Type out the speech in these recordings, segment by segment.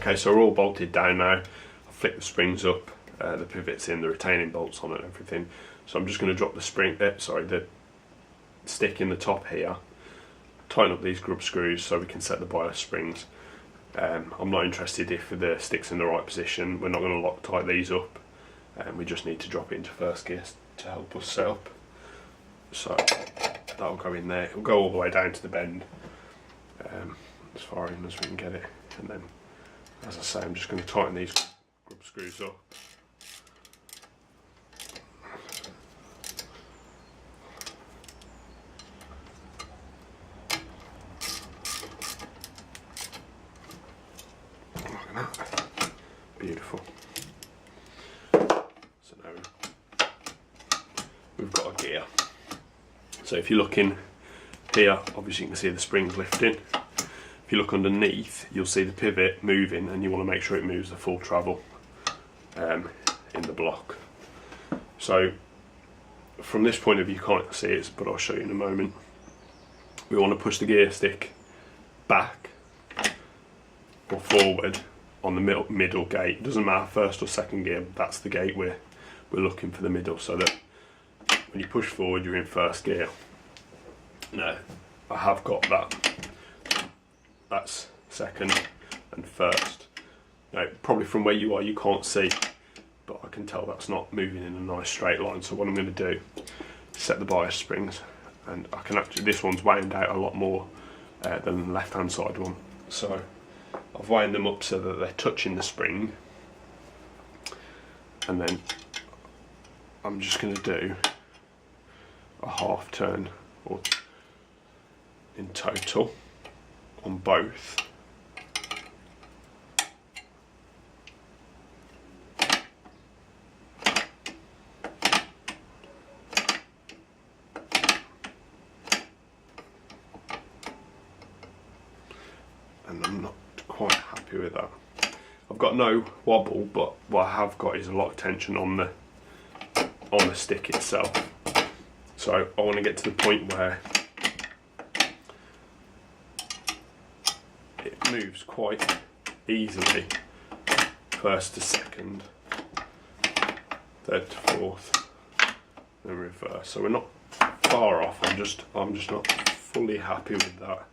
Okay, so we're all bolted down now. I've flicked the springs up, the pivots in, the retaining bolts on and everything. So I'm just going to drop the the stick in the top here, tighten up these grub screws so we can set the bias springs. I'm not interested if the stick's in the right position. We're not going to Loctite these up. We just need to drop it into first gear to help us set up. So that'll go in there. It'll go all the way down to the bend, as far in as we can get it. And then, as I say, I'm just going to tighten these grub screws up. Look at that. Beautiful. So now we've got a gear. So if you look in here, obviously you can see the springs lifting. If you look underneath, you'll see the pivot moving, and you want to make sure it moves the full travel in the block. So from this point of view you can't see it, but I'll show you in a moment. We want to push the gear stick back or forward on the middle gate. It doesn't matter first or second gear, that's the gate we're looking for, the middle, so that when you push forward you're in first gear. Now I have got that. That's second and first. Now probably from where you are you can't see, but I can tell that's not moving in a nice straight line. So what I'm going to do is set the bias springs, and I can actually, this one's wound out a lot more than the left hand side one. So I've wound them up so that they're touching the spring, and then I'm just going to do a half turn or in total on both. And I'm not quite happy with that. I've got no wobble, but what I have got is a lot of tension on the stick itself. So I want to get to the point where it moves quite easily, first to second, third to fourth, then reverse. So we're not far off. I'm just not fully happy with that.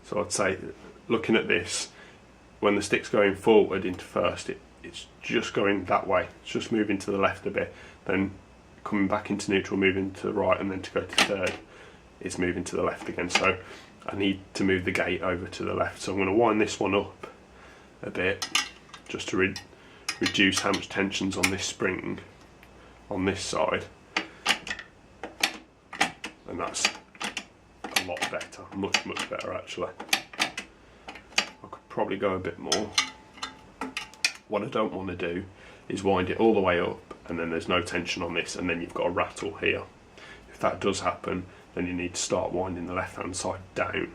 So I'd say, looking at this, when the stick's going forward into first, it's just going that way. It's just moving to the left a bit, then coming back into neutral, moving to the right, and then to go to third, it's moving to the left again. So I need to move the gate over to the left. So I'm going to wind this one up a bit, just to reduce how much tension's on this spring on this side. And that's a lot better, much better actually. I could probably go a bit more. What I don't want to do is wind it all the way up and then there's no tension on this, and then you've got a rattle here. If that does happen, then you need to start winding the left hand side down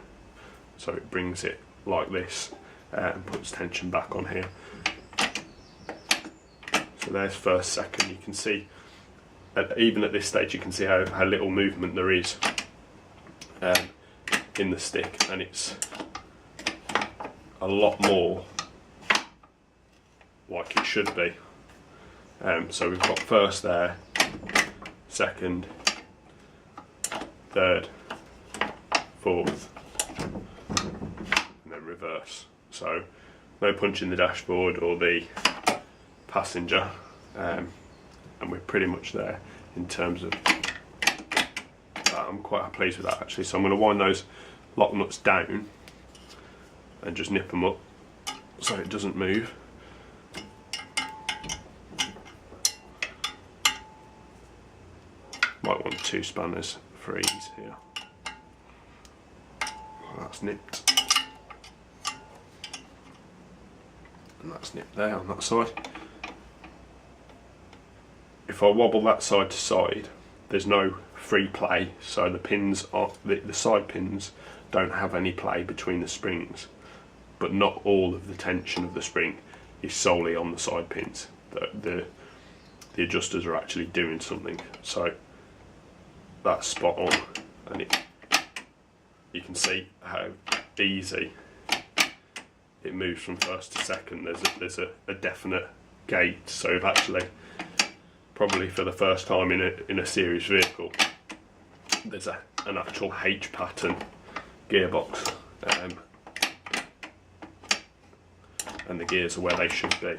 so it brings it like this and puts tension back on here. So there's first, second. You can see even at this stage you can see how little movement there is in the stick, and it's a lot more like it should be. So we've got first there, second, third, fourth, and then reverse. So no punch in the dashboard or the passenger, and we're pretty much there in terms of that. I'm quite pleased with that actually. So I'm going to wind those lock nuts down and just nip them up so it doesn't move. Might want 2 spanners for ease here. That's nipped, and that's nipped there on that side. If I wobble that side to side, there's no free play, so the pins are the side pins don't have any play between the springs, but not all of the tension of the spring is solely on the side pins. The adjusters are actually doing something. So that's spot on, and you can see how easy it moves from first to second. There's a definite gate. So we've actually, probably for the first time in a series vehicle, there's an actual H pattern gearbox, and the gears are where they should be.